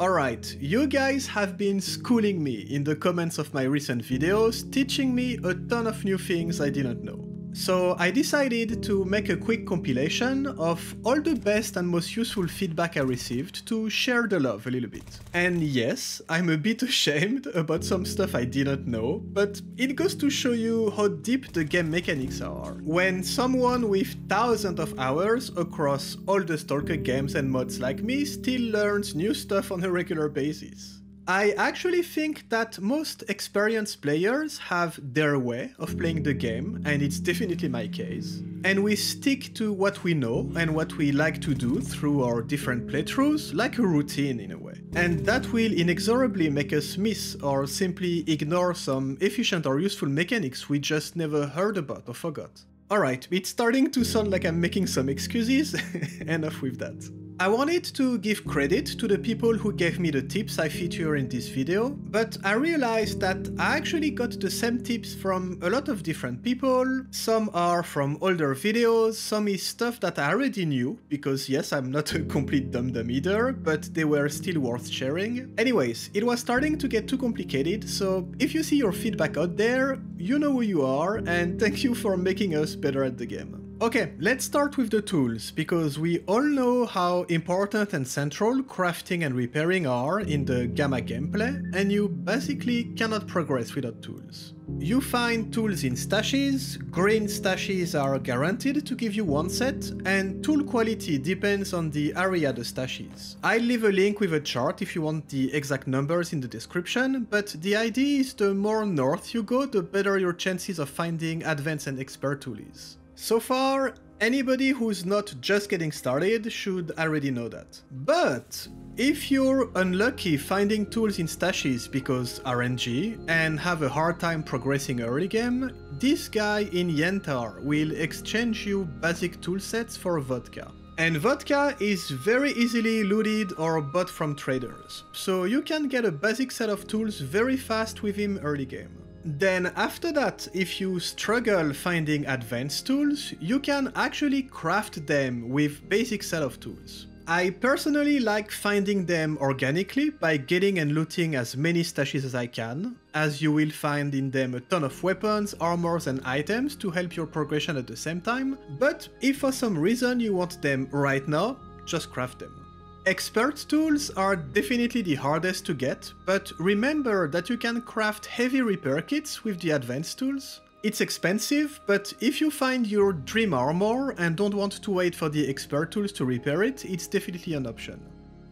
Alright, you guys have been schooling me in the comments of my recent videos, teaching me a ton of new things I didn't know. So I decided to make a quick compilation of all the best and most useful feedback I received to share the love a little bit. And yes, I'm a bit ashamed about some stuff I didn't know, but it goes to show you how deep the game mechanics are, when someone with thousands of hours across all the Stalker games and mods like me still learns new stuff on a regular basis. I actually think that most experienced players have their way of playing the game, and it's definitely my case. And we stick to what we know and what we like to do through our different playthroughs, like a routine in a way. And that will inexorably make us miss or simply ignore some efficient or useful mechanics we just never heard about or forgot. Alright, it's starting to sound like I'm making some excuses, enough with that. I wanted to give credit to the people who gave me the tips I feature in this video, but I realized that I actually got the same tips from a lot of different people. Some are from older videos, some is stuff that I already knew, because yes, I'm not a complete dum-dum either, but they were still worth sharing. Anyways, it was starting to get too complicated, so if you see your feedback out there, you know who you are, and thank you for making us better at the game. Okay, let's start with the tools, because we all know how important and central crafting and repairing are in the Gamma gameplay, and you basically cannot progress without tools. You find tools in stashes, green stashes are guaranteed to give you one set, and tool quality depends on the area the stash is. I'll leave a link with a chart if you want the exact numbers in the description, but the idea is the more north you go, the better your chances of finding advanced and expert tool is. So far, anybody who's not just getting started should already know that. But if you're unlucky finding tools in stashes because RNG and have a hard time progressing early game, this guy in Yentar will exchange you basic toolsets for vodka. And vodka is very easily looted or bought from traders, so you can get a basic set of tools very fast with him early game. Then after that, if you struggle finding advanced tools, you can actually craft them with basic set of tools. I personally like finding them organically by getting and looting as many stashes as I can, as you will find in them a ton of weapons, armors and items to help your progression at the same time, but if for some reason you want them right now, just craft them. Expert tools are definitely the hardest to get, but remember that you can craft heavy repair kits with the advanced tools. It's expensive, but if you find your dream armor and don't want to wait for the expert tools to repair it, it's definitely an option.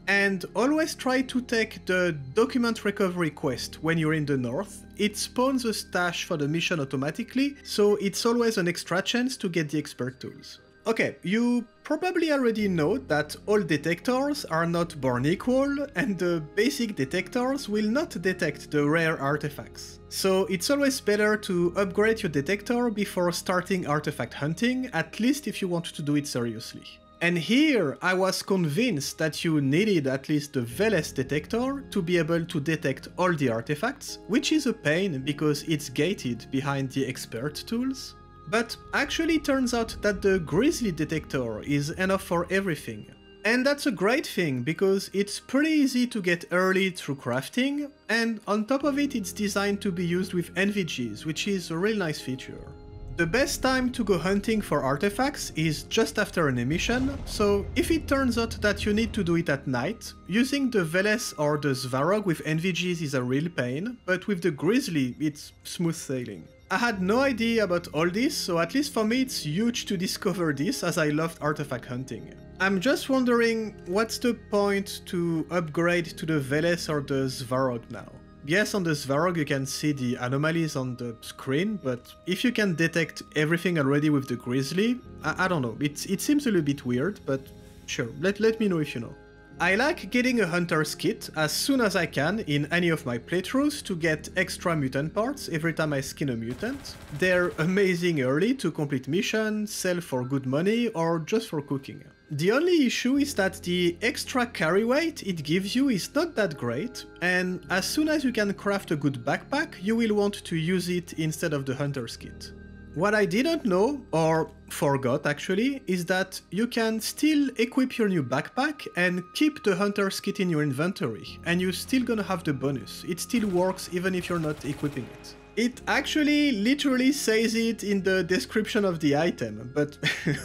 And always try to take the document recovery quest when you're in the north. It spawns a stash for the mission automatically, so it's always an extra chance to get the expert tools. Okay, you probably already know that all detectors are not born equal, and the basic detectors will not detect the rare artifacts. So it's always better to upgrade your detector before starting artifact hunting, at least if you want to do it seriously. And here I was convinced that you needed at least the Veles detector to be able to detect all the artifacts, which is a pain because it's gated behind the expert tools. But actually turns out that the Grizzly detector is enough for everything. And that's a great thing, because it's pretty easy to get early through crafting, and on top of it it's designed to be used with NVGs, which is a really nice feature. The best time to go hunting for artifacts is just after an emission, so if it turns out that you need to do it at night, using the Veles or the Svarog with NVGs is a real pain, but with the Grizzly it's smooth sailing. I had no idea about all this, so at least for me it's huge to discover this, as I loved artifact hunting. I'm just wondering, what's the point to upgrade to the Veles or the Svarog now? Yes, on the Svarog you can see the anomalies on the screen, but if you can detect everything already with the Grizzly, I don't know, it seems a little bit weird, but sure, let me know if you know. I like getting a hunter's kit as soon as I can in any of my playthroughs to get extra mutant parts every time I skin a mutant. They're amazing early to complete missions, sell for good money, or just for cooking. The only issue is that the extra carry weight it gives you is not that great, and as soon as you can craft a good backpack, you will want to use it instead of the hunter's kit. What I didn't know, or forgot actually, is that you can still equip your new backpack and keep the hunter's kit in your inventory, and you're still gonna have the bonus. It still works even if you're not equipping it. It actually literally says it in the description of the item, but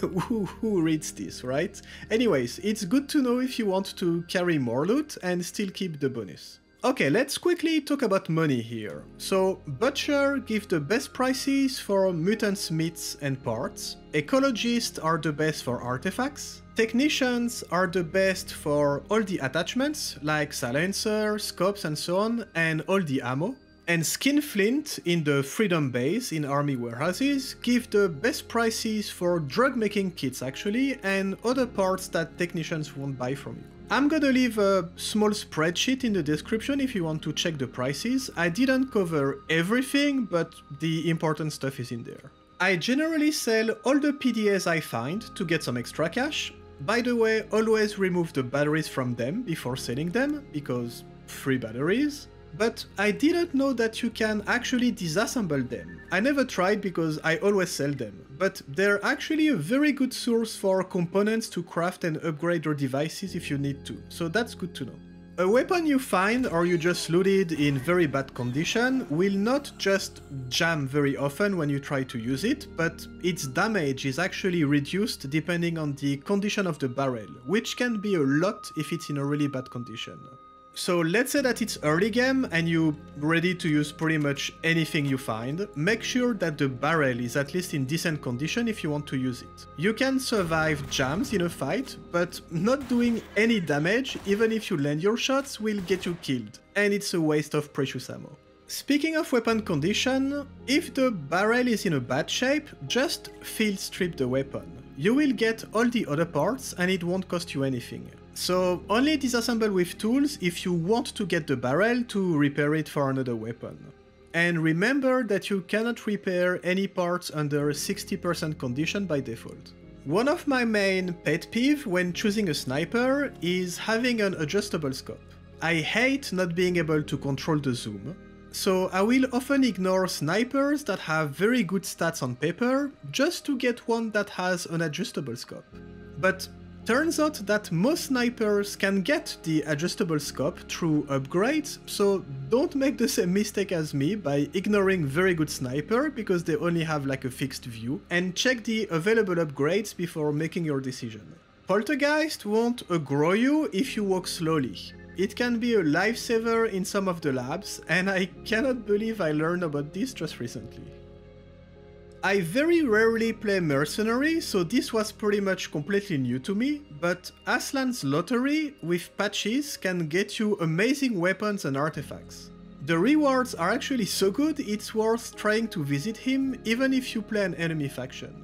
who reads this, right? Anyways, it's good to know if you want to carry more loot and still keep the bonus. Okay, let's quickly talk about money here. So, Butcher give the best prices for mutants, meats and parts. Ecologists are the best for artifacts. Technicians are the best for all the attachments, like silencer, scopes and so on, and all the ammo. And Skinflint in the Freedom Base in army warehouses give the best prices for drug making kits actually, and other parts that technicians won't buy from you. I'm gonna leave a small spreadsheet in the description if you want to check the prices. I didn't cover everything, but the important stuff is in there. I generally sell all the PDAs I find to get some extra cash. By the way, always remove the batteries from them before selling them, because free batteries. But I didn't know that you can actually disassemble them. I never tried because I always sell them, but they're actually a very good source for components to craft and upgrade your devices if you need to, so that's good to know. A weapon you find or you just looted in very bad condition will not just jam very often when you try to use it, but its damage is actually reduced depending on the condition of the barrel, which can be a lot if it's in a really bad condition. So let's say that it's early game and you're ready to use pretty much anything you find. Make sure that the barrel is at least in decent condition if you want to use it. You can survive jams in a fight, but not doing any damage, even if you land your shots, will get you killed, and it's a waste of precious ammo. Speaking of weapon condition, if the barrel is in a bad shape, just field strip the weapon. You will get all the other parts and it won't cost you anything. So only disassemble with tools if you want to get the barrel to repair it for another weapon. And remember that you cannot repair any parts under 60% condition by default. One of my main pet peeves when choosing a sniper is having an adjustable scope. I hate not being able to control the zoom, so I will often ignore snipers that have very good stats on paper just to get one that has an adjustable scope. But turns out that most snipers can get the adjustable scope through upgrades, so don't make the same mistake as me by ignoring very good sniper because they only have like a fixed view, and check the available upgrades before making your decision. Poltergeist won't aggro you if you walk slowly. It can be a lifesaver in some of the labs, and I cannot believe I learned about this just recently. I very rarely play Mercenary, so this was pretty much completely new to me, but Aslan's Lottery with patches can get you amazing weapons and artifacts. The rewards are actually so good it's worth trying to visit him even if you play an enemy faction.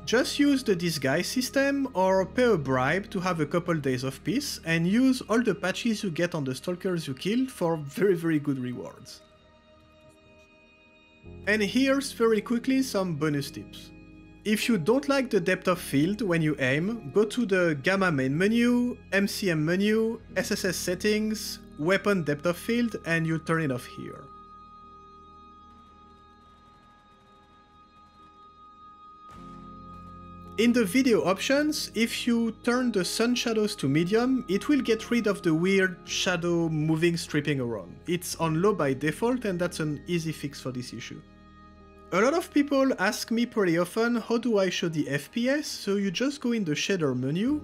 Just use the disguise system or pay a bribe to have a couple days of peace and use all the patches you get on the stalkers you killed for very good rewards. And here's very quickly some bonus tips. If you don't like the depth of field when you aim, go to the Gamma main menu, MCM menu, SSS settings, weapon depth of field, and you turn it off here. In the video options, if you turn the sun shadows to medium, it will get rid of the weird shadow moving stripping around. It's on low by default and that's an easy fix for this issue. A lot of people ask me pretty often how do I show the FPS, so you just go in the shader menu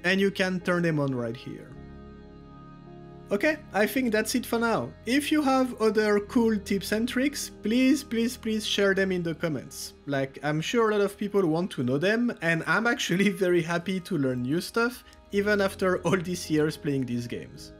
and you can turn them on right here. Okay, I think that's it for now. If you have other cool tips and tricks, please share them in the comments. Like, I'm sure a lot of people want to know them, and I'm actually very happy to learn new stuff, even after all these years playing these games.